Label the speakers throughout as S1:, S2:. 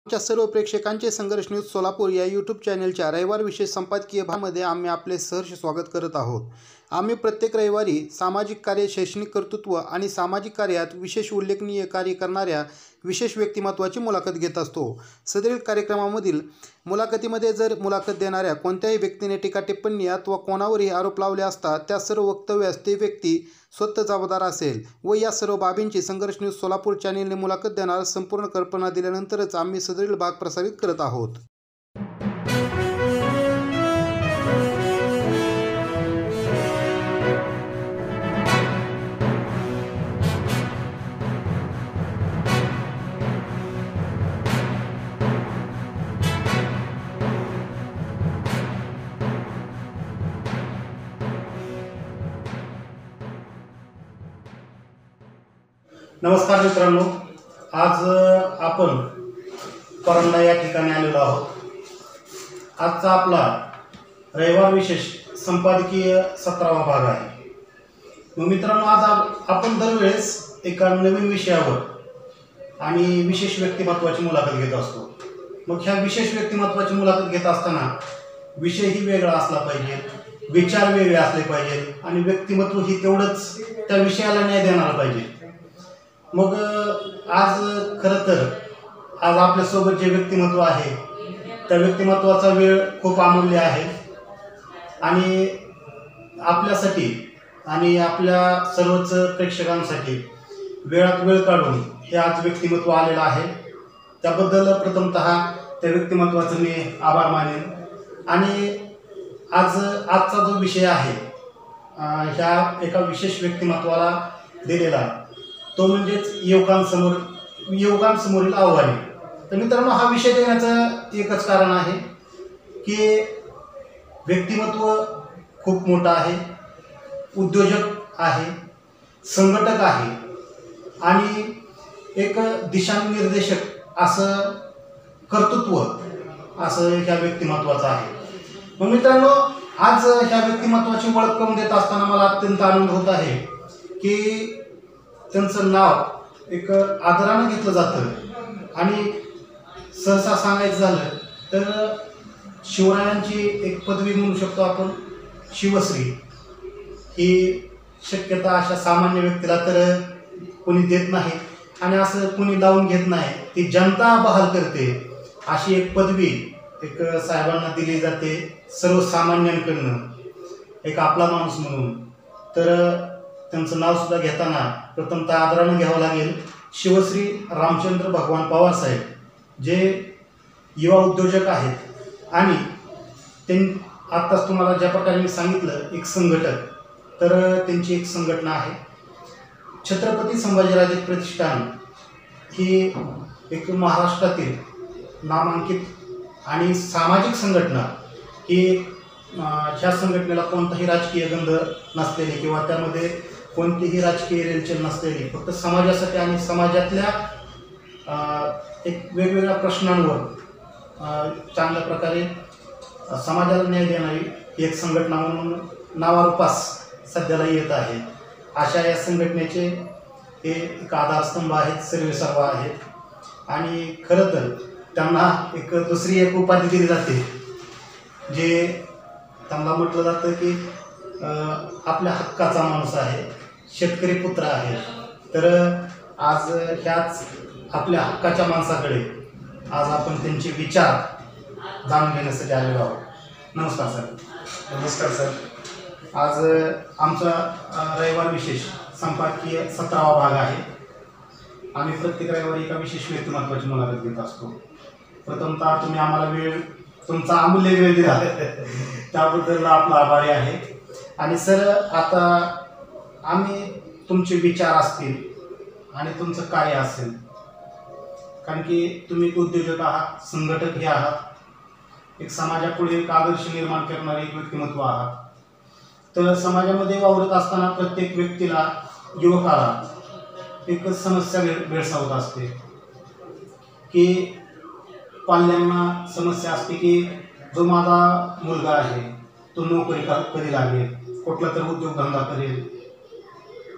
S1: आमच्या सर्व प्रेक्षकांचे संघर्ष न्यूज सोलापूर या यूट्यूब चॅनलच्या रविवार विशेष संपादकीय भागामध्ये आम्ही आपले सहर्ष स्वागत करत आहोत। आम्ही प्रत्येक रविवारी सामाजिक कार्य, शैक्षणिक कर्तृत्व आणि सामाजिक कार्यात विशेष उल्लेखनीय कार्य करणाऱ्या विशेष व्यक्तिमत्वाची मुलाखत घेत असतो। सदरील कार्यक्रमामधील मुलाखतीमध्ये जर मुलाखत देणाऱ्या कोणत्याही व्यक्तीने टीका टिप्पणी अथवा कोणावरही आरोप लावले असता त्या सर्व वक्तव्यास ते व्यक्ती स्वतः जबाबदार असेल व या सर्व बाबींची संघर्ष न्यूज सोलापूर चॅनेलने मुलाखत देणार संपूर्ण कल्पना दिल्यानंतरच आम्ही सदरील भाग प्रसारित करत आहोत।
S2: नमस्कार मित्रांनो, आज आपण परंडा या ठिकाणी आलेलो आहोत। आजचा आपला रविवार विशेष संपादकीय 17वा भाग आहे। मग मित्रांनो, आज आपण दरवेळेस एका नवीन विषयावर आणि विशेष व्यक्तिमत्वाची मुलाखत घेत असतो। मग ह्या विशेष व्यक्तिमत्वाची मुलाखत घेत असताना विषयही वेगळा असला पाहिजे, विचार वेगळे असले पाहिजे आणि व्यक्तिमत्व ही तेवढंच त्या विषयाला न्याय देणार पाहिजे। मग आज खरं तर आज आपल्यासोबत जे व्यक्तिमत्व आहे त्या व्यक्तिमत्वाचा वेळ खूप अमूल्य आहे आणि आपल्यासाठी आणि आपल्या सर्वच प्रेक्षकांसाठी वेळात वेळ काढून हे आज व्यक्तिमत्व आलेलं आहे। त्याबद्दल प्रथमतः त्या व्यक्तिमत्वाचं मी आभार मानेन। आणि आजचा जो विषय आहे ह्या एका विशेष व्यक्तिमत्वाला दिलेला तो म्हणजेच युवकांसमोरील आव्हाने। तर मित्रांनो, हा विषय देण्याचं एकच कारण आहे की व्यक्तिमत्व खूप मोठं आहे, उद्योजक आहे, संघटक आहे आणि एक दिशानिर्देशक असं कर्तृत्व असं ह्या व्यक्तिमत्वाचं आहे। मग मित्रांनो, आज ह्या व्यक्तिमत्वाची ओळख करून देत असताना मला अत्यंत आनंद होत आहे की त्यांचं नाव एक आदरानं घेतलं जातं आणि सहसा सांगायचं झालं तर शिवरायांची एक पदवी म्हणू शकतो आपण, शिवश्री। ही शक्यता अशा सामान्य व्यक्तीला तर कोणी देत नाही आणि असं कोणी लावून घेत नाही, ती जनता बहाल करते अशी एक पदवी एक साहेबांना दिली जाते सर्वसामान्यांकडनं, एक आपला माणूस म्हणून। तर त्यांचं नाव सुद्धा घेताना प्रथमतः आदरानं घ्यावं लागेल शिवश्री रामचंद्र भगवान पवार साहेब, जे युवा उद्योजक आहेत आणि आत्ताच तुम्हाला ज्या प्रकारे मी सांगितलं एक संघटक, तर त्यांची एक संघटना आहे छत्रपती संभाजीराजे प्रतिष्ठान। ही एक महाराष्ट्रातील नामांकित आणि सामाजिक संघटना की ह्या संघटनेला कोणताही राजकीय गंध नसलेली किंवा त्यामध्ये कोणतीही राजकीय रेलचेल नसलेली, फक्त समाजासाठी आणि समाजातल्या एक वेगवेगळ्या प्रश्नांवर चांगल्या प्रकारे समाजाला न्याय देणारी एक संघटना म्हणून नावारूपास सध्याला येत आहे। अशा या संघटनेचे हे एक आधारस्तंभ आहेत, सर्वेसर्वा आहेत। आणि खरं तर त्यांना दुसरी एक उपाधी दिली जाते, जे त्यांना म्हटलं जातं की आपल्या हक्काचा माणूस आहे, शेतकरी पुत्र आहे। तर आज ह्याच आपल्या हक्काच्या माणसाकडे आज आपण त्यांचे विचार जाणून घेण्यासाठी आलेलो आहोत। नमस्कार सर।
S3: नमस्कार सर।
S2: आज आमचा रविवार विशेष संपादकीय 17वा भाग आहे। आम्ही प्रत्येक रविवारी एका विशेष व्यक्तिमत्वाची मुलाखत घेत असतो। प्रथमतः तुम्ही आम्हाला तुमचा अमूल्य वेळ दिला त्याबद्दल आपला आभारी आहे। आणि सर, आता आम्ही तुमचे विचार असतील आणि तुमचं कार्य असेल, कारण की तुम्ही उद्योजक आहात, संघटकही आहात, एक समाजापुढे एक आदर्श निर्माण करणारे एक व्यक्तिमत्व आहात। तर समाजामध्ये वावरत असताना प्रत्येक व्यक्तीला, युवकाला एक समस्या भेडसावत असते की पाल्यांना समस्या असते की जो माझा मुलगा आहे तो नोकरी कधी लागेल, कुठला तर उद्योगधंदा करेल।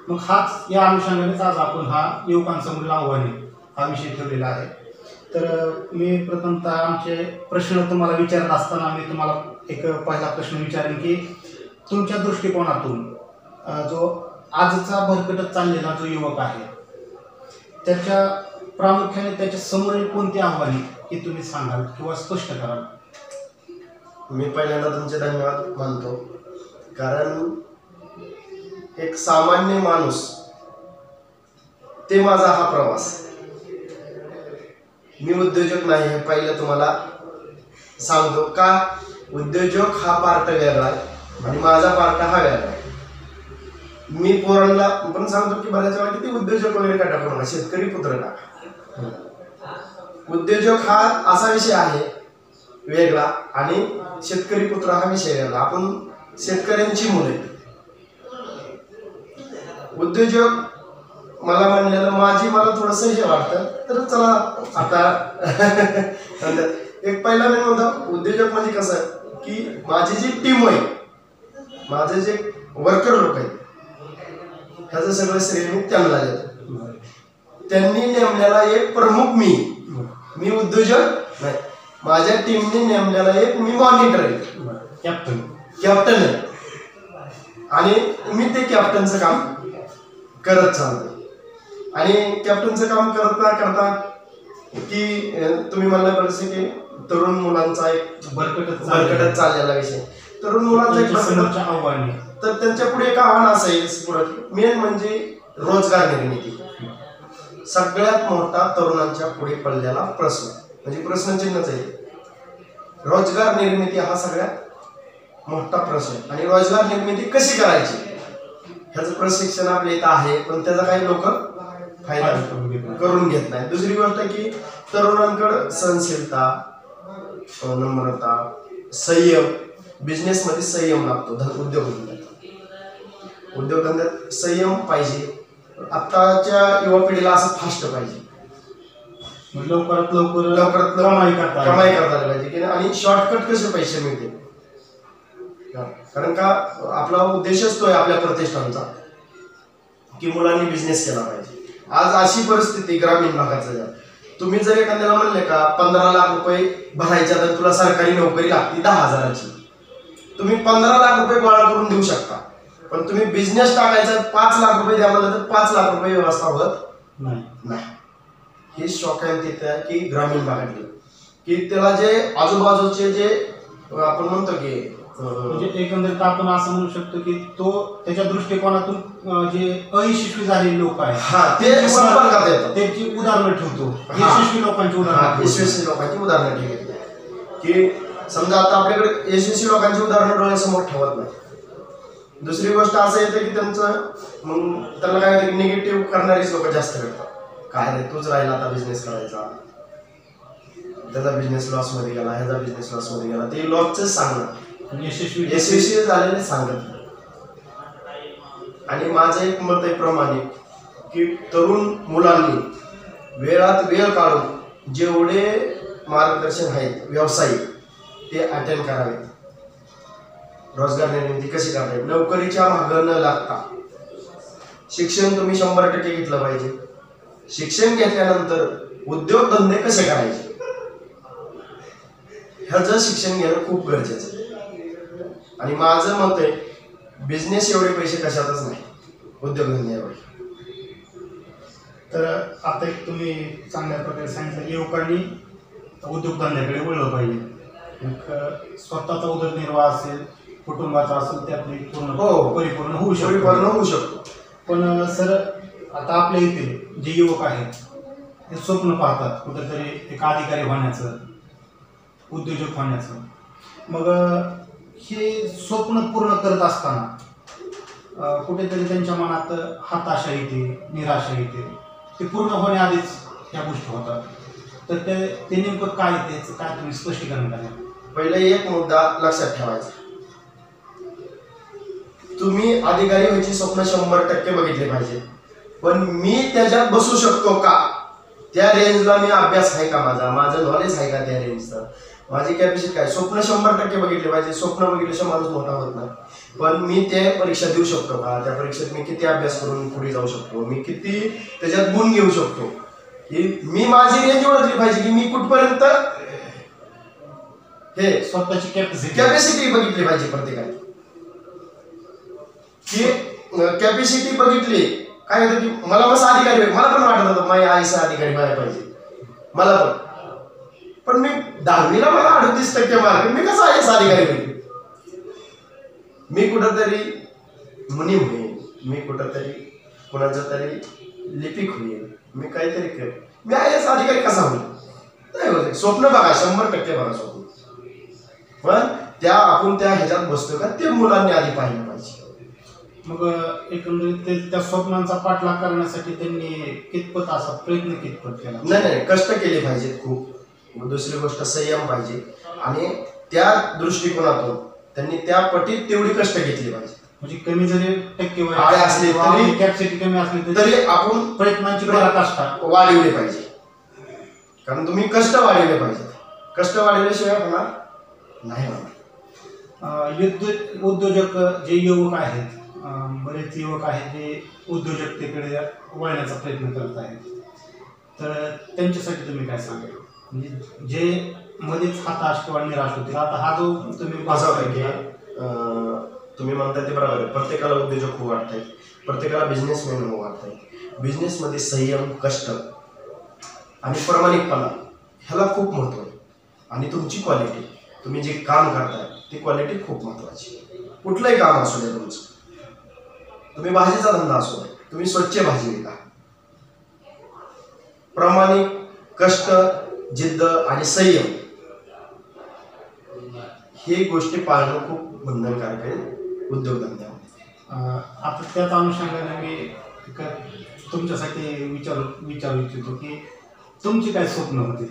S2: मग हाच या अनुषंगानेच आज आपण हा युवकांसमोरील आव्हाने हा विषय ठेवलेला आहे। तर मी प्रथमतः आमचे प्रश्न तुम्हाला विचारत असताना मी तुम्हाला एक पहिला प्रश्न विचारेन की तुमच्या दृष्टिकोनातून जो आजचा भरकटत चाललेला जो युवक आहे त्याच्या प्रामुख्याने त्याच्या समोरील कोणती आव्हाने की तुम्ही सांगाल किंवा स्पष्ट कराल?
S3: मी पहिल्यांदा तुमचे धन्यवाद मानतो, कारण एक सामान्य माणूस ते माझा हा प्रवास. मी उद्योजक नाही हे पहिलं तुम्हाला सांगतो. का उद्योजक हा पार्ट वेगळा आहे आणि माझा पार्ट हा वेगळा आहे. मी पोरांना पण सांगतो की बऱ्याच वेळा किती उद्योजक वगैरे का टाकू नका, शेतकरी पुत्र टाका. उद्योजक हा असा विषय आहे वेगळा आणि शेतकरी पुत्र हा विषय वेगळा. आपण शेतकऱ्यांची मुले. उद्योजक मला म्हणलेलं मला थोडंसं हे वाटतं, तर चला आता एक पहिला मी म्हणतो उद्योजक म्हणजे कसं की माझी जी टीम आहे, माझे जे वर्कर लोक आहेत, ह्याचं सगळं श्रेय मी त्यांना देतो. त्यांनी नेमलेला एक प्रमुख मी उद्योजक नाही, माझ्या टीमने नेमलेला एक मी मॉनिटर आहे, कॅप्टन आहे आणि मी ते कॅप्टनचं काम करत चालतो. आणि कॅप्टनचं काम करता की तुम्ही म्हणला बरंचसं की तरुण मुलांचा एक भरकटत चाललेला विषय, तरुण मुलांचा एक
S2: आव्हान,
S3: तर त्यांच्या पुढे एक आव्हान असेल मेन म्हणजे रोजगार निर्मिती. सगळ्यात मोठा तरुणांच्या पुढे पडलेला प्रश्न म्हणजे प्रश्नचिन्हच आहे. रोजगार निर्मिती हा सगळ्यात मोठा प्रश्न. आणि रोजगार निर्मिती कशी करायची ह्याचं प्रशिक्षण आपल्या इथं आहे, पण त्याचा काही लोक फायदा करून घेत नाही. दुसरी गोष्ट की तरुणांकडे सहनशीलता, नम्रता, संयम, बिझनेसमध्ये संयम लागतो. उद्योगधंद्यात संयम पाहिजे. आत्ताच्या युवा पिढीला असं फास्ट पाहिजे,
S2: लवकरात
S3: लवकर कमाई करता पाहिजे की. आणि शॉर्टकट कसे पैसे मिळते, कारण का आपला उद्देशच तो आहे आपल्या प्रतिष्ठानचा की मुलांनी बिझनेस केला पाहिजे. आज अशी परिस्थिती ग्रामीण भागात, तुम्ही जर एखाद्याला म्हणले का 15 लाख रुपये भरायच्या तर तुला सरकारी नोकरी लागते 10,000ची, तुम्ही 15 लाख रुपये गोळा करून देऊ शकता. पण तुम्ही बिझनेस टाकायचा 5 लाख रुपये द्या म्हणलं तर 5 लाख रुपये व्यवस्था होत नाही. हे शॉकायन तिथे आहे की ग्रामीण भागातले की त्याला जे आजूबाजूचे जे आपण म्हणतो की
S2: म्हणजे एकंदरीत आपण असं म्हणू शकतो की तो त्याच्या दृष्टिकोनातून जे अयशस्वी झालेले लोक आहेत त्याची उदाहरणं ठेवतो. यशस्वी लोकांची
S3: उदाहरणं ठेवली की समजा आता आपल्याकडे यशस्वी लोकांची उदाहरणं डोळ्यासमोर ठेवत नाही. दुसरी गोष्ट असं येते की त्यांचं मग त्यांना काय होतं की निगेटिव्ह करणारीच लोक जास्त करतात. काय रे तूच राहिला आता बिझनेस करायचा, त्याचा बिझनेस लॉसमध्ये गेला, ह्याचा बिझनेस लॉसमध्ये गेला, ते लॉसच सांगणार, यशस्वी झालेले सांगत. आणि माझं एक मत आहे प्रमाणे की तरुण मुलांनी वेळात वेळ काढून जेवढे मार्गदर्शन आहेत व्यावसायिक ते अटेंड करावे. रोजगार निर्मिती कशी करावी, नोकरीच्या मागं न लागता शिक्षण तुम्ही 100% घेतलं पाहिजे. शिक्षण घेतल्यानंतर उद्योगधंदे कसे करायचे ह्याचं शिक्षण घेणं खूप गरजेचं आहे. आणि माझं मत आहे बिझनेस एवढे पैसे कशातच नाही, उद्योगधंदे एवढे.
S2: तर आता एक तुम्ही चांगल्या प्रकारे सांगितलं युवकांनी उद्योगधंद्याकडे वळलं पाहिजे. स्वतःचा उदरनिर्वाह असेल, कुटुंबाचा असेल, ते आपली पूर्ण परिपूर्ण होऊ
S3: शकतो.
S2: पण सर आता आपल्या इथे जे युवक आहेत ते स्वप्न पाहतात कुठेतरी एक अधिकारी होण्याचं, उद्योजक होण्याचं. मग हे स्वप्न पूर्ण करत असताना कुठेतरी त्यांच्या मनात हताशा येते, निराशा येते. ते पूर्ण होण्याआधीच ह्या गोष्टी होतात. तर ते नेमकं काय त्याचं काय तुम्ही स्पष्टीकरण करा.
S3: पहिले एक मुद्दा लक्षात ठेवायचा, तुम्ही अधिकारी व्हायची स्वप्न 100% बघितले पाहिजे. पण मी त्याच्यात बसू शकतो का, त्या रेंजला मी अभ्यास आहे का, माझं नॉलेज आहे का त्या रेंजचं, माझी कॅपॅसिटी काय. स्वप्न 100% बघितले पाहिजे. स्वप्न बघितल्याशिवाय माणूस मोठा होत नाही. पण मी ते परीक्षा देऊ शकतो का, त्या परीक्षेत मी किती अभ्यास करून पुढे जाऊ शकतो, मी किती त्याच्यात गुण घेऊ शकतो, की मी माझी रेंज ओळखली पाहिजे की मी कुठपर्यंत हे
S2: स्वतःची कॅपॅसिटी
S3: कॅपॅसिटी बघितली पाहिजे प्रत्येकाने. की कॅपॅसिटी बघितली काय होतं की मला मस्त अधिकारी होईल, मला पण वाटत होतं माझ्या आईचा अधिकारी व्हायला पाहिजे मला पण मी 10वीला मला 38% मार्क, मी कसा आईचा अधिकारी होईल. मी कुठंतरी मुनीम होईल, मी कुठंतरी कुणाचं तरी लिपिक होईल, मी काहीतरी करेन, मी आईचा अधिकारी कसा होईल. नाही होते स्वप्न बघा 100% बघा स्वप्न, पण आपण त्या ह्याच्यात बसतो का ते मुलांनी आधी पाहिलं पाहिजे.
S2: मग एकंदरीत त्या स्वप्नांचा पाठलाग करण्यासाठी त्यांनी कितपत असा प्रयत्न कितपत केला?
S3: नाही कष्ट केले पाहिजेत खूप. दुसरी गोष्ट संयम पाहिजे आणि त्या दृष्टिकोनातून त्यांनी त्या पटीत तेवढी कष्ट घेतली पाहिजे.
S2: म्हणजे कमी जरी
S3: आळे असले तरी
S2: कॅपॅसिटी कमी असली
S3: तरी आपण
S2: प्रयत्नांची पराकाष्ठा
S3: वाढवली पाहिजे. कारण तुम्ही कष्ट वाढवले पाहिजे, कष्ट वाढवल्याशिवाय होणार नाही होणार.
S2: उद्योजक जे युवक आहेत, बरेच युवक आहेत जे उद्योजकतेकडे वळण्याचा प्रयत्न करत आहेत, तर त्यांच्यासाठी तुम्ही काय सांगाल? म्हणजे जे मध्येच हताश किंवा निराश होतील, आता हा जो तुम्ही
S3: तुम्ही म्हणताय ते बरोबर आहे. प्रत्येकाला उद्योजक होऊ वाटतंय, प्रत्येकाला बिझनेसमॅन होऊ वाटतंय. बिझनेसमध्ये संयम, कष्ट आणि प्रामाणिकपणा ह्याला खूप महत्त्व आहे. आणि तुमची क्वालिटी, तुम्ही जे काम करताय ती क्वालिटी खूप महत्त्वाची. कुठलंही काम असू दे तुमचं, तुम्ही भाजीचा धंदा असू दे, तुम्ही स्वच्छ भाजी विका, प्रामाणिक, कष्ट, जिद्द आणि संयम हे गोष्टी पाळणं खूप बंधनकारक आहे उद्योगधंद्यामध्ये.
S2: आता त्याच अनुषंगाने मी तुमच्यासाठी विचारू इच्छितो की तुमची काय स्वप्न होती?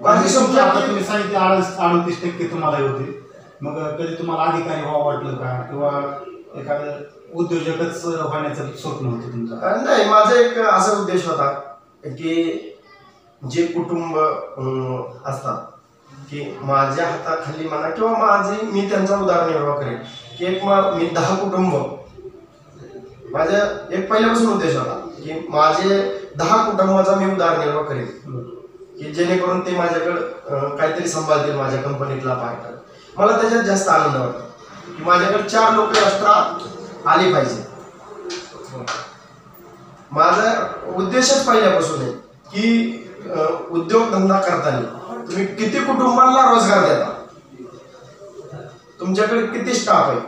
S3: माझी स्वप्न
S2: आता तुम्ही सांगितले 38% तुम्हाला होते, मग कधी तुम्हाला अधिकारी व्हावं वाटलं का, किंवा एखादं उद्योजकच होण्याचं स्वप्न होतं तुमचं?
S3: नाही, माझा एक असा उद्देश होता की जे कुटुंब असतात की माझ्या हाताखाली म्हणा किंवा मी त्यांचा उदरनिर्वाह करेन, की मी 10 कुटुंब, माझ्या एक पहिल्यापासून उद्देश होता की माझे 10 कुटुंबाचा मी उदरनिर्वाह करेन, की जेणेकरून ते माझ्याकडं काहीतरी सांभाळतील माझ्या कंपनीतला पार्टनर. मला त्याच्यात जास्त आनंद वाटतो की माझ्याकडे 4 लोक एक्स्ट्रा आली पाहिजे. माझा उद्देशच पहिल्यापासून आहे की उद्योगधंदा करताना तुम्ही किती कुटुंबांना रोजगार देता, तुमच्याकडे किती स्टाफ आहे,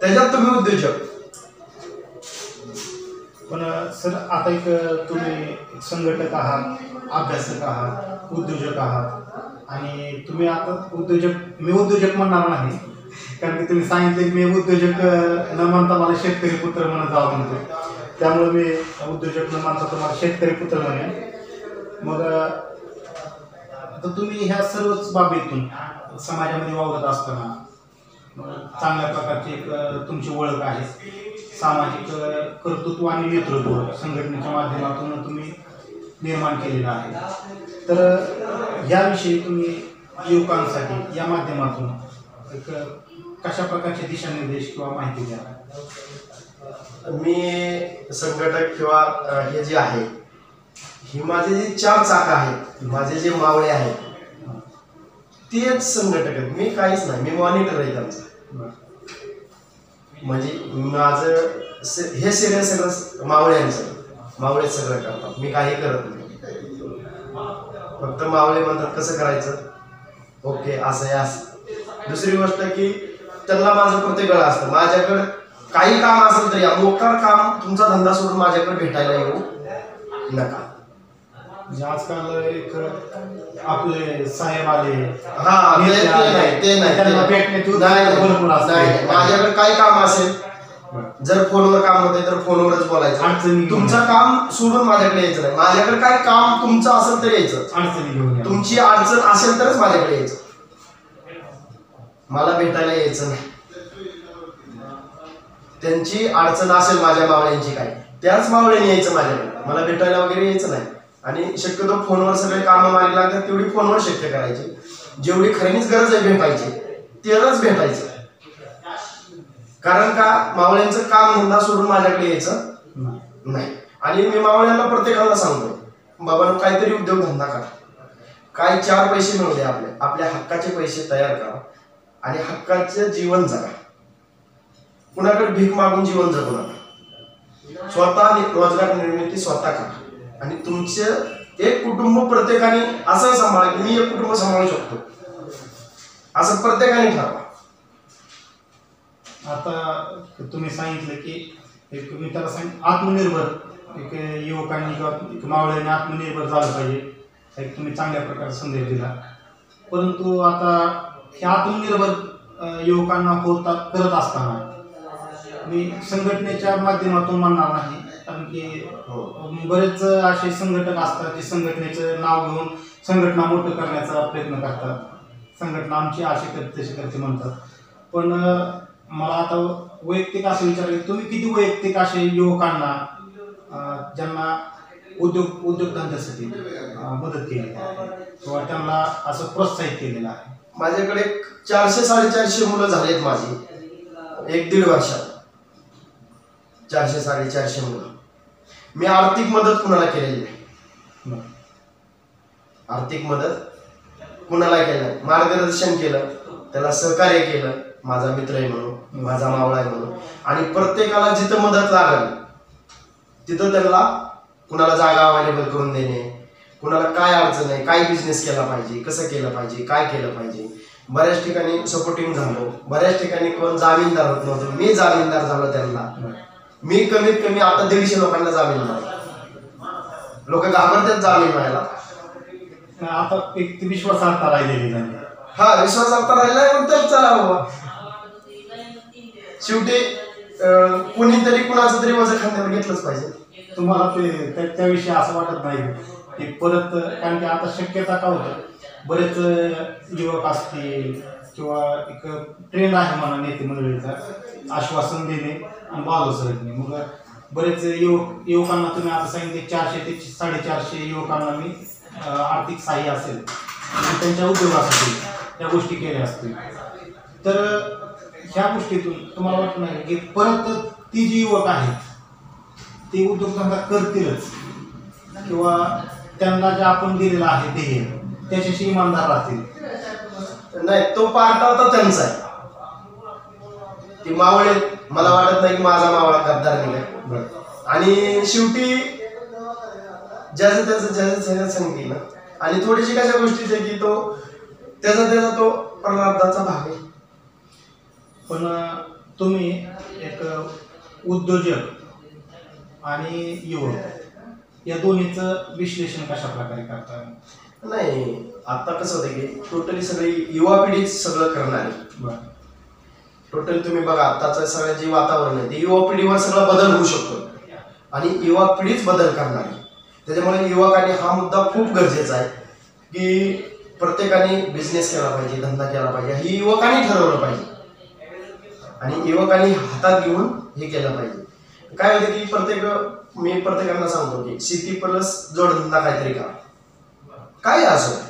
S3: त्याच्यात तुम्ही उद्योजक.
S2: पण सर आता तुम्ही संघटक आहात, अभ्यासक आहात, उद्योजक आहात, आणि तुम्ही आता मी उद्योजक म्हणणार नाही, कारण की तुम्ही सांगितले की मी उद्योजक न म्हणता मला शेतकरी पुत्र म्हणत जावं म्हणतो, त्यामुळे मी उद्योजक न म्हणता तुम्हाला शेतकरी पुत्र म्हणेन. मग आता तुम्ही ह्या सर्वच बाबीतून समाजामध्ये वावरत असताना चांगल्या प्रकारची तुमची ओळख आहे, सामाजिक कर्तृत्व आणि नेतृत्व संघटनेच्या माध्यमातून तुम्ही निर्माण केलेलं आहे. तर याविषयी तुम्ही युवकांसाठी या माध्यमातून एक कशा प्रकारचे दिशानिर्देश किंवा माहिती द्या?
S3: मी संघटक किंवा हे जे आहे, ही माझे जे 4 चाक आहेत, माझे जे मावळे आहेत तेच संघटक आहेत. मी काहीच नाही, मी मॉनिटर आहे त्यांचं. म्हणजे माझं हे सगळं मावळे सगळं करतात, मी काही करत नाही. फक्त मावळे म्हणतात कसं करायचं, ओके असं आहे असं. दुसरी गोष्ट की त्यांना माझं प्रत्येक वेळा असतं, माझ्याकडं काही काम असेल तरी मोकार काम तुमचा धंदा सोडून माझ्याकडे भेटायला येऊ नका.
S2: म्हणजे आजकाल एक आपले साहेब आले,
S3: ते नाही. माझ्याकडे काही काम असेल, जर फोनवर काम होते तर फोनवरच बोलायचं. तुमचं काम सोडून माझ्याकडे यायचं नाही. माझ्याकडे काय काम तुमचं असेल तर यायचं, तुमची अडचण असेल तरच माझ्याकडे यायचं, मला भेटायला यायचं नाही. त्यांची अडचण असेल माझ्या मावळ्यांची काय, त्याच मावळ्यांनी यायचं माझ्याकडे, मला भेटायला वगैरे यायचं नाही. आणि शक्यतो फोनवर सगळे कामं मार्गी लागतात तेवढी फोनवर शक्य करायची, जेवढी खऱ्यानीच गरज आहे भेटायची तेवढंच भेटायचं. कारण का मावळ्यांचं काम धंदा सोडून माझ्याकडे यायचं नाही. आणि मी मावळ्यांना प्रत्येकाला सांगतो बाबा काहीतरी उद्योगधंदा करा, काय 4 पैसे मिळू द्या, आपल्या हक्काचे पैसे तयार करा आणि हक्काचं जीवन जगा. कुणाकडे भीक मागून जीवन जगू नका. स्वतः रोजगार निर्मिती स्वतः करा आणि तुमचं एक कुटुंब प्रत्येकाने असं सांभाळा की मी एक कुटुंब सांभाळू शकतो, असं प्रत्येकाने ठरवा.
S2: आता तुम्ही सांगितलं की एक मी त्याला आत्मनिर्भर एक युवकांनी किंवा एक मावळ्यांनी आत्मनिर्भर झालं पाहिजे, एक तुम्ही चांगल्या प्रकारे संदेश दिला. परंतु आता हे आत्मनिर्भर युवकांना करत असताना मी संघटनेच्या माध्यमातून म्हणणार नाही, कारण की बरेच असे संघटक असतात जे संघटनेचं नाव घेऊन संघटना मोठं करण्याचा प्रयत्न करतात. संघटना आमची अशी करते तशी करते म्हणतात. पण मला आता वैयक्तिक असं विचारायचं, तुम्ही किती वैयक्तिक असे युवकांना ज्यांना उद्योगधंद्यासाठी मदत केली किंवा त्यांना असं प्रोत्साहित केलेलं आहे?
S3: माझ्याकडे 400-450 मुलं झालेत माझी 1-1.5 वर्षात. 400-450 मुलं. मी आर्थिक मदत कुणाला केलेली नाही. आर्थिक मदत कुणाला केलं, मार्गदर्शन केलं, त्याला सहकार्य केलं, माझा मित्र आहे म्हणून, माझा मावळा आहे म्हणून. आणि प्रत्येकाला जिथं मदत लागेल तिथं त्यांना कुणाला जागा अवेलेबल करून देणे, कुणाला काय अडचण आहे, काय बिझनेस केला पाहिजे, कसं केलं पाहिजे, काय केलं पाहिजे. बऱ्याच ठिकाणी सपोर्टिंग झालो, बऱ्याच ठिकाणी कोण जामीनदार होत नव्हतं, मी जामीनदार झालो त्यांना. मी कमीत कमी आता 150 लोकांना जामीन झालो. लोक घाबरतात जामीन व्हायला.
S2: आता एक विश्वासार्हता राहिलेली नाही.
S3: हा विश्वासार्हता राहिलाय, पण तर चला बाबा शेवटी कोणीतरी कुणाचं तरी वजन खांद्यावर घेतलंच पाहिजे.
S2: तुम्हाला ते त्याविषयी असं वाटत नाही की परत, कारण की आता शक्यता का होतं, बरेच युवक असतील किंवा एक ट्रेंड आहे म्हणा नेते मंडळीचा, आश्वासन देणे आणि बाजू सरकणे. मग बरेच युवकांना तुम्ही आता सांगितले 400 ते 450 युवकांना मी आर्थिक सहाय्य असेल आणि त्यांच्या उद्योगासाठी त्या गोष्टी केल्या असतील. तर ह्या गोष्टीतून तुम्हाला वाटत नाही की परत ती जी युवक आहेत ते उद्योगधंदा करतीलच किंवा त्यांना जे आपण दिलेलं आहे ध्येय त्याच्याशी इमानदार राहतील?
S3: नाही, तो पार्ट होता त्यांचा आहे. ती मावळे मला वाटत नाही की माझा मावळा गद्दार निघाय. आणि शेवटी ज्याचं सांगते ना, आणि थोडीशी कशा गोष्टीच आहे की तो त्याचा तो प्रारब्धाचा भाग आहे.
S2: पण तुम्ही एक उद्योजक आणि युवक या दोन्हीचं विश्लेषण कशा प्रकारे करता?
S3: नाही, आता कसं होतं की टोटली सगळी युवा पिढीच सगळं करणार आहे. टोटली तुम्ही बघा आताचं सगळं जे वातावरण आहे ते युवा पिढीवर सगळा बदल होऊ शकतो आणि युवा पिढीच बदल करणार आहे. त्याच्यामुळे युवकांनी हा मुद्दा खूप गरजेचा आहे की प्रत्येकाने बिझनेस केला पाहिजे, धंदा केला पाहिजे, हे युवकांनी ठरवलं पाहिजे आणि युवकांनी हातात घेऊन हे केलं पाहिजे. काय होतं की मी प्रत्येकांना सांगतो की शेती प्लस जोडधंदा काहीतरी करा, काय असं.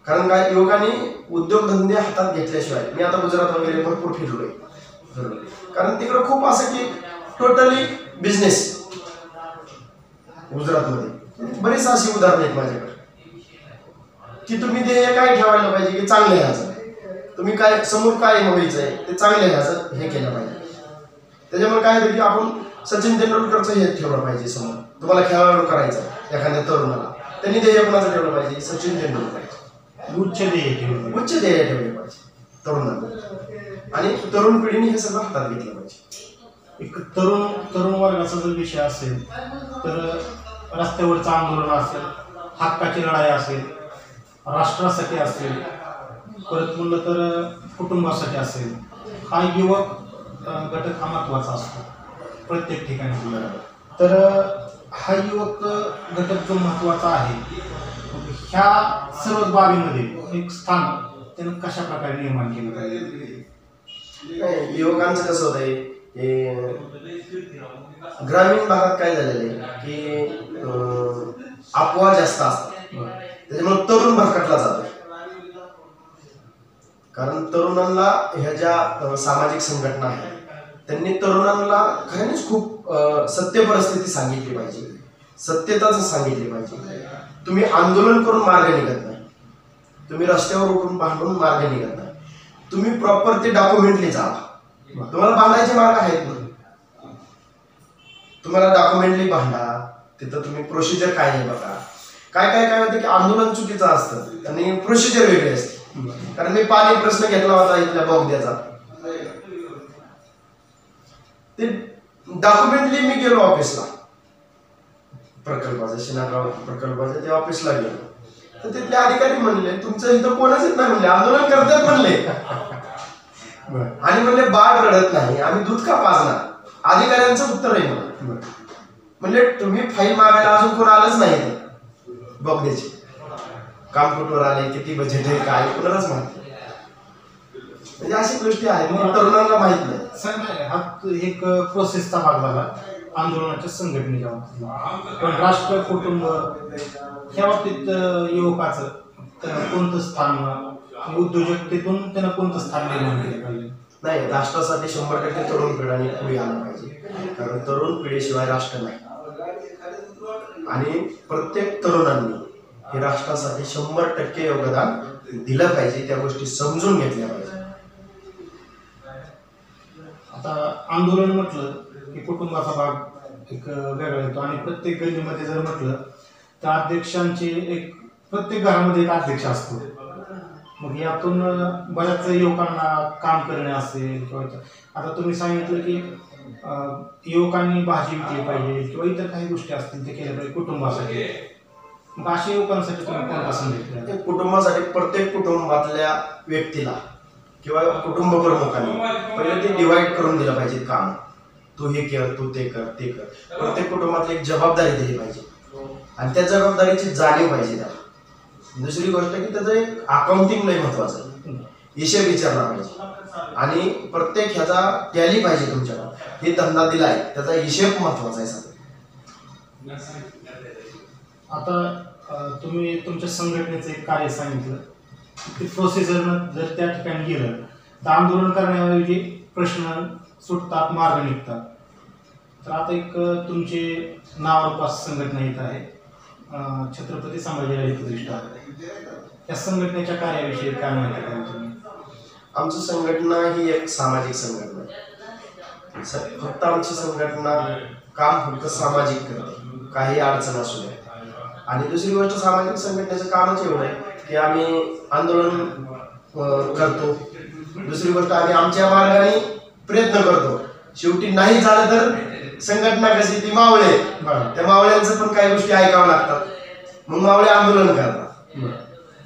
S3: कारण काय युवकांनी उद्योगधंदे हातात घेतल्याशिवाय, मी आता गुजरात वगैरे भरपूर फिरलोय, कारण तिकडं खूप असं की टोटली बिझनेस. गुजरातमध्ये बरीच अशी उदाहरणं आहेत माझ्याकडे की तुम्ही ते काय ठेवायला पाहिजे की चांगलं ह्याचं, तुम्ही काय समोर काय व्हायचंय ते चांगलं ह्याचं हे केलं पाहिजे. त्याच्यामुळे काय होतं की आपण सचिन तेंडुलकरचं हे ठेवलं पाहिजे समोर. तुम्हाला खेळाडू करायचं एखाद्या तरुणाला, त्यांनी ध्येय कोणाचं ठेवलं पाहिजे? सचिन तेंडुलकर.
S2: उच्च ध्येय
S3: ठेवले पाहिजे तरुणांना, आणि तरुण पिढीने हे सगळं हातात घेतलं पाहिजे.
S2: एक तरुण वर्गाचा जर विषय असेल तर रस्त्यावरचं आंदोलन असेल, हक्काची लढाई असेल, राष्ट्रासाठी असेल, परत म्हणलं तर कुटुंबासाठी असेल, हा युवक घटक हा महत्त्वाचा असतो प्रत्येक ठिकाणी. तर हा युवक घटक जो महत्त्वाचा आहे, ह्या सर्व बाबीमध्ये एक स्थान त्यानं कशा प्रकारे निर्माण केलं पाहिजे?
S3: युवकांचं कसं होतंय, ग्रामीण भागात काय झालेलं आहे की अफवा जास्त असतात, त्याच्यामुळे तरुण भरकटला जातो. कारण तरुणांना ह्या ज्या सामाजिक संघटना आहेत त्यांनी तरुणांना खरंच खूप सत्य परिस्थिती सांगितली पाहिजे, सत्यताच सांगितली पाहिजे. तुम्ही आंदोलन करून मार्ग निघत नाही, तुम्ही रस्त्यावर उठून भांडून मार्ग निघत नाही, तुम्ही प्रॉपर ते डॉक्युमेंटली जावा. तुम्हाला भांडायचे मार्ग आहेत ना, तुम्हाला डॉक्युमेंटली भांडा, तिथं तुम्ही प्रोसिजर काय आहे बघा. काय होतं की आंदोलन चुकीचं असतं आणि प्रोसिजर वेगळी असते. कारण मी पाणी प्रश्न घेतला होता इथल्या बोगद्याचा, ते डॉक्युमेंटली मी गेलो ऑफिसला, प्रकल्पाचं शिनागाव प्रकल्पाचं ते ऑफिसला गेलो, तर तिथले अधिकारी म्हणले तुमचं इथं कोणच येत नाही म्हणले, आंदोलन करतात म्हणले. आणि म्हणले बाळ रडत नाही, आम्ही दूध का पाजणार. अधिकाऱ्यांचं उत्तर आहे मला, म्हणले तुम्ही फाईल मागायला अजून कोण आलंच नाही बोगद्याची, काम कुठवर आले, किती बजेट आहे, काय कोणालाच माहिती. म्हणजे अशी गोष्टी आहेत तरुणांना माहित नाही.
S2: हा एक प्रोसेसचा भाग झाला आंदोलनाच्या संघटनेच्या बाबतीत. पण राष्ट्र कुटुंब ह्या बाबतीत युवकाचं कोणतं स्थान, उद्योजकतेतून त्यांना कोणतं स्थान निर्माण केलं पाहिजे?
S3: नाही, राष्ट्रासाठी 100% तरुण पिढीने पुढे आलं पाहिजे, कारण तरुण पिढीशिवाय राष्ट्र नाही. आणि प्रत्येक तरुणांनी हे राष्ट्रासाठी 100% योगदान दिलं पाहिजे, त्या गोष्टी समजून घेतल्या पाहिजे.
S2: आता आंदोलन म्हटलं की कुटुंबाचा भाग एक वेगळा येतो, आणि प्रत्येक गल्लीमध्ये जर म्हटलं तर अध्यक्षांचे एक प्रत्येक घरामध्ये एक अध्यक्ष असतो. मग यातून बऱ्याच युवकांना काम करणे असेल किंवा आता तुम्ही सांगितलं की युवकांनी भाजी विकली पाहिजे किंवा इतर काही गोष्टी असतील ते केल्या पाहिजे कुटुंबासाठी. मग अशा युवकांसाठी तुम्ही कोणता संदेश द्याल?
S3: कुटुंबासाठी प्रत्येक कुटुंबातल्या व्यक्तीला किंवा कुटुंब प्रमुखांनी पहिले ते डिवाइड करून दिलं पाहिजे काम. तू हे कर, तू ते कर, ते कर. प्रत्येक कुटुंबातली एक जबाबदारी दिली पाहिजे आणि त्या जबाबदारीची जाणीव पाहिजे त्याला. दुसरी गोष्ट की त्याचं एक अकाउंटिंग लय महत्वाचं आहे, हिशेब विचारला पाहिजे आणि प्रत्येक ह्याचा टॅली पाहिजे तुमच्याकडे. हे धंदा दिलाय त्याचा हिशेब महत्वाचा आहे सगळं.
S2: आता तुम्ही तुमच्या संघटनेचं एक कार्य सांगितलं की प्रोसेसरनं जर त्या ठिकाणी गेलं तर आंदोलन करण्याऐवजी प्रश्न सुटतात, मार्ग निघतात. तर आता तुमचे नावारूपास संघटना येत आहे छत्रपती संभाजीराजे प्रतिष्ठान. या संघटनेच्या कार्याविषयी काय माहिती द्याल तुम्ही?
S3: आमची संघटना ही एक सामाजिक संघटना आहे. फक्त आमची संघटना काम फक्त सामाजिक करते, काही अडचण असू द्या. आणि दुसरी गोष्ट सामाजिक संघटनेचं कामच एवढं आहे की आम्ही आंदोलन करतो. दुसरी गोष्ट आम्ही आमच्या मार्गाने प्रयत्न करतो. शेवटी नाही झालं तर संघटना कशी ती मावळे, त्या मावळ्यांचं पण काही गोष्टी ऐकावं लागतात, मग मावळे आंदोलन करतात.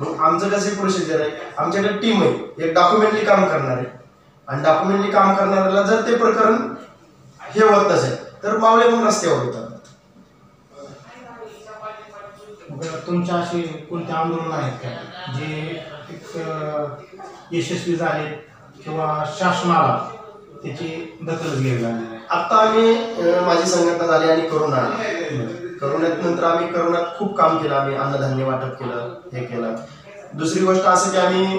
S3: मग आमचं कसं प्रोसिजर आहे, आमच्याकडे टीम आहे, एक डॉक्युमेंटली काम करणार आहे आणि डॉक्युमेंटली काम करणाऱ्याला जर ते प्रकरण हे होत नसेल तर मावळे मग रस्त्यावर होतात.
S2: तुमच्या असे कोणते आंदोलन आहेत का जे यशस्वी झाले किंवा शासनाला त्याची दखल घ्यावी लागली?
S3: आता आम्ही माझी संघटना झाली आणि करोनात नंतर आम्ही करोनात खूप काम केलं. आम्ही अन्नधान्य वाटप केलं, हे केलं. दुसरी गोष्ट असं की आम्ही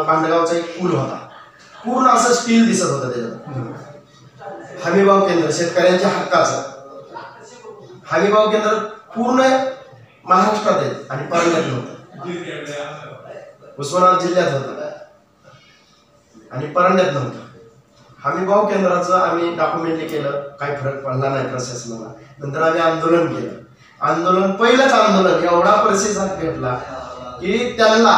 S3: भांडगावचा एक पूल होता, पूर्ण असं स्टील दिसत होतं त्याच्यात. हमीभाव केंद्र शेतकऱ्यांच्या हक्काचं हमीभाव केंद्र पूर्ण महाराष्ट्रात आहे आणि परंड्यात नव्हतं, उस्मानाबाद जिल्ह्यात होतं आणि परंड्यात नव्हतं. हमीभाव केंद्राचं आम्ही डॉक्युमेंटली केलं, काही फरक पडला नाही प्रशासनाला. नंतर आम्ही आंदोलन केलं. पहिलंच आंदोलन एवढा प्रतिसाद भेटला की त्यांना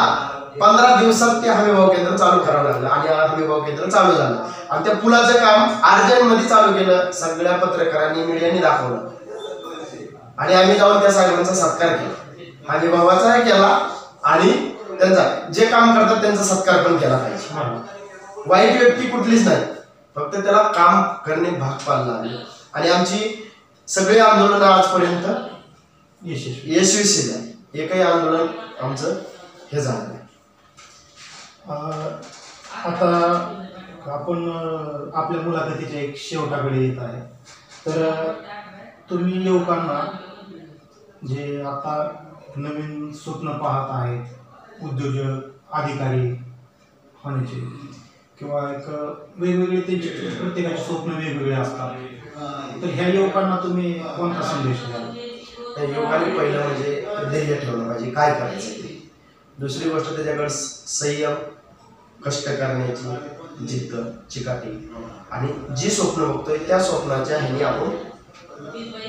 S3: 15 दिवसात ते हमीभाव केंद्र चालू करावं लागलं आणि हमीभाव केंद्र चालू झालं. आणि त्या पुलाचं काम अर्जंटमध्ये चालू केलं. सगळ्या पत्रकारांनी मीडियाने दाखवलं आणि आम्ही जाऊन त्या साहेबांचा सत्कार केला, हमीभावाचा केला आणि त्यांचा जे काम करतात त्यांचा सत्कार पण केला पाहिजे. वाईट व्यक्ती कुठलीच नाही, फक्त त्याला काम करणे भाग पाडला. आणि आमची सगळी आंदोलन आजपर्यंत यशस्वी झाली. एकही आंदोलन आमचं हे झालं नाही.
S2: आता आपण आपल्या मुलाखतीच्या एक शेवटाकडे येत आहे. तर तुम्ही युवकांना जे आता नवीन स्वप्न पाहत आहेत, उद्योजक अधिकारी होण्याचे किंवा एक वेगवेगळे त्यांचे प्रत्येकाचे स्वप्न वेगवेगळे असतात. तर ह्या युवकांना तुम्ही कोणता संदेश द्याल?
S3: त्या युवकांनी पहिलं म्हणजे ध्येय ठेवलं पाहिजे काय करायचं ते. दुसरी गोष्ट त्याच्याकडे संयम, कष्ट करण्याची जिद्द, चिकाटी आणि जी स्वप्न बघतोय त्या स्वप्नाच्या ह्याने आपण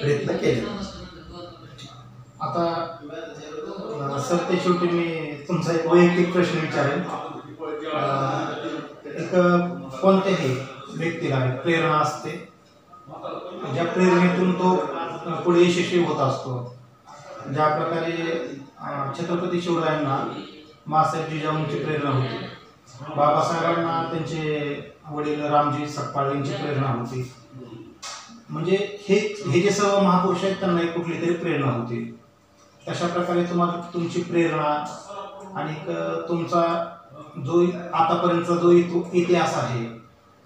S3: प्रयत्न केले.
S2: आता सर ते शेवटी मी तुमचा एक वैयक्तिक प्रश्न विचारेन. एक कोणत्याही व्यक्तीला प्रेरणा असते, ज्या प्रेरणेतून तो पुढे यशस्वी होत असतो. ज्या प्रकारे छत्रपती शिवरायांना माँसाहेब जिजाऊंची प्रेरणा होती, बाबासाहेबांना त्यांचे वडील रामजी सकपाळ यांची प्रेरणा होती. म्हणजे हे जे सर्व महापुरुष आहेत त्यांना एक कुठली तरी प्रेरणा होती. तशा प्रकारे तुम्हाला तुमची प्रेरणा आणि तुमचा जो आतापर्यंतचा जो इतिहास आहे,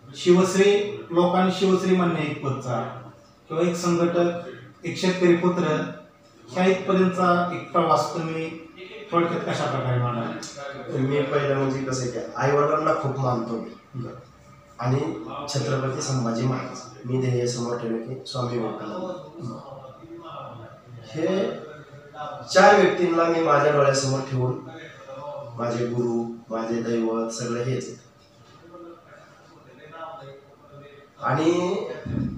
S2: शिवश्री लोकांनी शिवश्री म्हणणे एक पदचा किंवा एक संघटक, एक शेतकरी पुत्र, ह्या इथपर्यंतचा एक प्रवास तुम्ही थोडक्यात कशा प्रकारे मांडाल?
S3: मी पहिलं म्हणजे कसं की आईवडिलांना खूप मानतो आणि छत्रपती संभाजी महाराज मी ध्येय समोर ठेवले की स्वामी विवेकानंद. हे 4 व्यक्तींना मी माझ्या डोळ्यासमोर ठेवून माझे गुरु, माझे दैवत सगळं हेच. आणि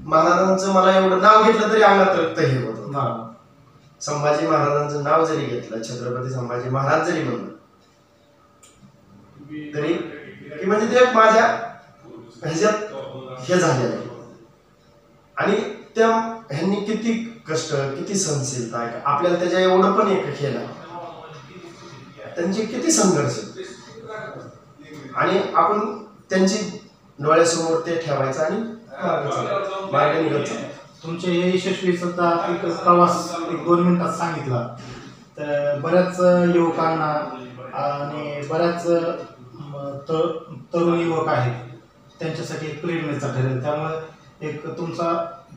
S3: महाराजांचं मला एवढं नाव घेतलं तरी अंगात रक्त हे होतं. संभाजी महाराजांचं नाव जरी घेतलं, छत्रपती संभाजी महाराज जरी म्हणलं तरी की म्हणजे ते माझ्या ह्याच्यात हे झालेलं आहे. आणि त्या ह्यांनी किती कष्ट, किती सहनशीलता आहे, आपल्याला त्याच्या एवढं पण एक केलं, त्यांचे किती संघर्ष आणि आपण त्यांची डोळ्यासमोर ते ठेवायचं आणि मार्ग निघत चालतो.
S2: तुमच्या या यशस्वीचा एक प्रवास 1-2 मिनिटात सांगितला तर बऱ्याच युवकांना आणि बऱ्याच तरुण युवक आहेत त्यांच्यासाठी एक प्रेरणेचा ठरेल. त्यामुळे एक तुमचा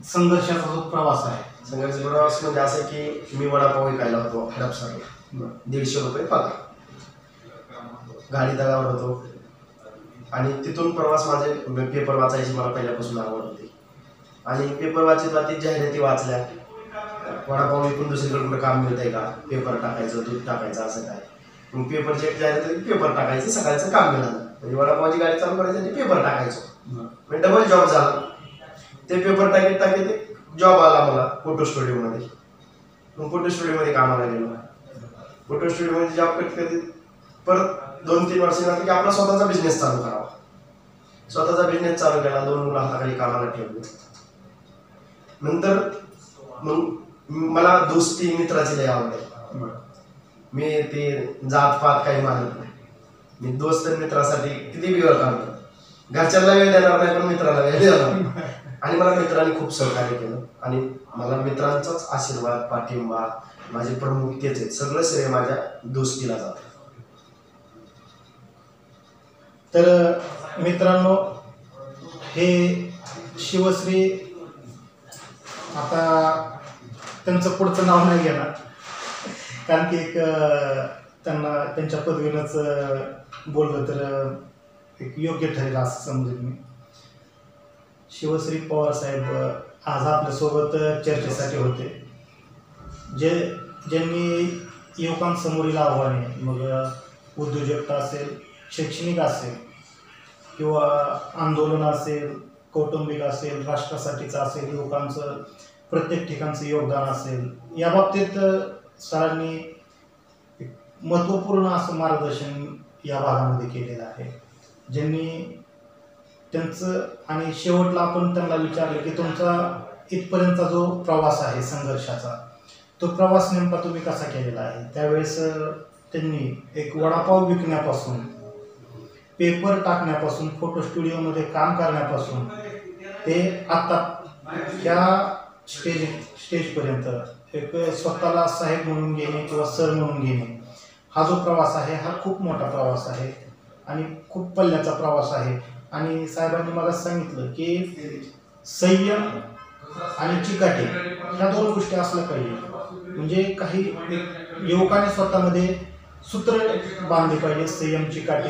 S2: संघर्षाचा जो प्रवास आहे,
S3: संघर्ष प्रवास म्हणजे असं की मी वडापाव विकायला होतो हडपसरला, 150 रुपये पगार, गाडी तळावर होतो. आणि तिथून प्रवास माझे पेपर वाचायची मला पहिल्यापासून आवड होती आणि पेपर वाचत वाचत जाहिराती वाचल्या. वडापाव विकून दुसरीकडे कुठं काम मिळतंय का, पेपर टाकायचं, दूध टाकायचं, असं काय. मग पेपरची एक जाहिरात, पेपर टाकायचं, सकाळचं काम मिळालं म्हणजे वडापावची गाडी चालू करायची आणि पेपर टाकायचो. म्हणजे डबल जॉब झाला. ते पेपर टाकीत एक जॉब आला मला फोटो स्टुडिओमध्ये. मग फोटो स्टुडिओमध्ये कामाला गेलो. फोटो स्टुडिओमध्ये जॉब करत परत 2-3 वर्षानंतर की आपला स्वतःचा बिझनेस चालू करावा. स्वतःचा बिझनेस चालू केला, 2 मुलं हाताखाली कामाला ठेवली. नंतर मग मला दोस्ती मित्राची लय आवड आहे. मी ते जात पात काही मानत नाही. मी दोस्त मित्रासाठी किती वेळ काढतो. घरच्यांना वेळ देणार नाही पण मित्राला वेळ देणार. आणि मला मित्रांनी खूप सहकार्य केलं आणि मला मित्रांचाच आशीर्वाद, पाठिंबा, माझे प्रमुख तेच आहेत. सगळं श्रेय माझ्या दोस्तीला जातं.
S2: तर मित्रांनो, हे शिवश्री, आता त्यांचं पुढचं नाव नाही घेणार कारण की एक त्यांना त्यांच्या पदवीनंच बोललं तर एक योग्य ठरेल असं समजेल मी. शिवश्री पवार साहेब आज आपल्यासोबत चर्चेसाठी होते. ज्यांनी युवकांसमोरील आव्हाने, मग उद्योजकता असेल, शैक्षणिक असेल किंवा आंदोलन असेल, कौटुंबिक असेल, राष्ट्रासाठीचं असेल, युवकांचं प्रत्येक ठिकाणचं योगदान असेल, या बाबतीत सरांनी महत्त्वपूर्ण असं मार्गदर्शन या भागामध्ये केलेलं आहे. ज्यांनी त्यांचं आणि शेवटला आपण त्यांना विचारलं की तुमचा इथपर्यंतचा जो प्रवास आहे संघर्षाचा, तो प्रवास नेमका तुम्ही कसा केलेला आहे. त्यावेळेस त्यांनी एक वडापाव विकण्यापासून, पेपर टाकण्यापासून, फोटो स्टुडिओमध्ये काम करण्यापासून ते आता ह्या स्टेजपर्यंत एक स्वतःला साहेब म्हणून घेणे किंवा सर म्हणून घेणे, हा जो प्रवास आहे हा खूप मोठा प्रवास आहे आणि खूप पल्ल्याचा प्रवास आहे. आणि साहेबांनी मला सांगितलं की संयम आणि चिकाटी ह्या 2 गोष्टी असल्या पाहिजे. म्हणजे काही युवकाने स्वतःमध्ये सूत्र बांधले पाहिजे, संयमची काठी,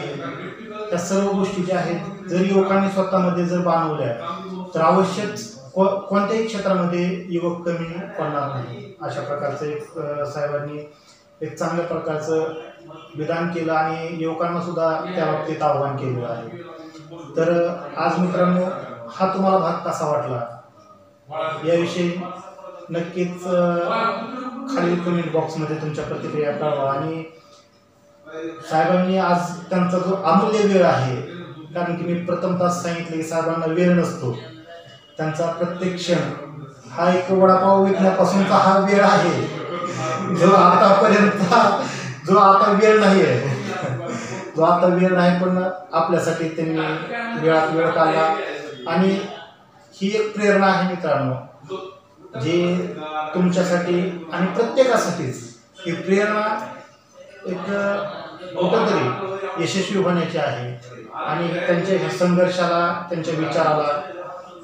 S2: त्या सर्व गोष्टी ज्या आहेत जर युवकांनी स्वतःमध्ये जर बांधवल्या तर अवश्यच कोणत्याही क्षेत्रामध्ये युवक कमी पडणार नाही. अशा प्रकारचं एक साहेबांनी एक चांगल्या प्रकारचं विधान केलं आणि युवकांना सुद्धा त्या बाबतीत आव्हान केलेलं आहे. तर आज मित्रांनो, हा तुम्हाला भाग कसा वाटला याविषयी नक्कीच खालील कमेंट बॉक्समध्ये तुमच्या प्रतिक्रिया कळवा. आणि साहेबांनी आज त्यांचा जो अमूल्य वेळ आहे, कारण की मी प्रथमतःच सांगितले की साहेबांना वेळ नसतो, त्यांचा प्रत्येक क्षण हा एक वडापाव विकण्यापासूनचा हा वेळ आहे, जो आता वेळ नाही आहे, जो आता वेळ नाही, पण आपल्यासाठी त्यांनी वेळात वेळ काढला. आणि ही एक प्रेरणा आहे मित्रांनो, जे तुमच्यासाठी आणि प्रत्येकासाठीच ही प्रेरणा एक कुठंतरी यशस्वी होण्याची आहे. आणि त्यांच्या ह्या संघर्षाला, त्यांच्या विचाराला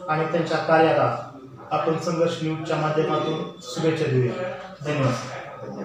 S2: आणि त्यांच्या कार्याला आपण संघर्ष न्यूजच्या माध्यमातून शुभेच्छा देऊया. धन्यवाद.